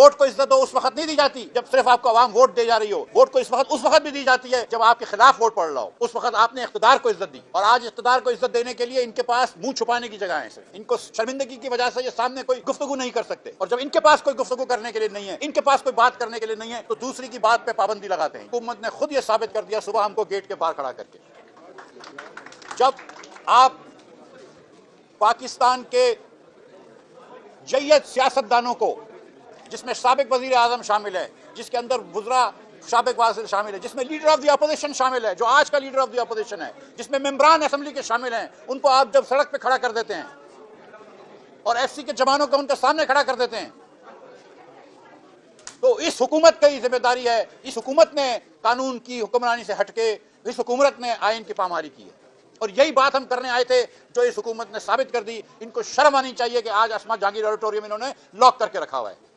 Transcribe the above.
Vote को इज्जत उस वक्त नहीं दी जाती जब सिर्फ आपको आवाम वोट दे जा रही हो। वोट को उस वक्त भी दी जाती है जब आपके खिलाफ वोट पड़ रहा हो। उस वक्त आपने इख्तिदार को इज्जत दी, और आज इख्तिदार को इज्जत देने के लिए इनके पास मुंह छुपाने की जगह है। इनको शर्मिंदगी की वजह से ये सामने कोई गुफ्तगू नहीं कर सकते, और जब इनके पास कोई गुफ्तगू करने के लिए नहीं है, इनके पास कोई बात करने के लिए नहीं है, तो दूसरी की बात पे पाबंदी लगाते हैं। हुकूमत ने खुद ये साबित कर दिया सुबह हमको गेट के बाहर खड़ा करके। जब आप पाकिस्तान के जय्यद सियासतदानों को, जिसमें साबिक वजीर आजम शामिल है, जिसके अंदर वुज़रा साबिक वाज़िर शामिल है, जिसमें लीडर ऑफ द अपोजिशन शामिल है, जो आज का लीडर ऑफ द अपोजिशन है, जिसमें मेंबरान असेंबली के शामिल हैं, उनको आप जब सड़क पे खड़ा कर देते हैं और एफसी के जवानों को उनके सामने खड़ा कर देते हैं, तो इस हुकूमत की जिम्मेदारी है। इस हुकूमत ने कानून की हुक्मरानी से हटके इस हुकूमत ने आइन की पामारी की है, और यही बात हम करने आए थे जो इस हुकूमत ने साबित कर दी। इनको शर्म आनी चाहिए कि आज अस्मा जहांगीर ऑडिटोरियम इन्होंने लॉक करके रखा हुआ है।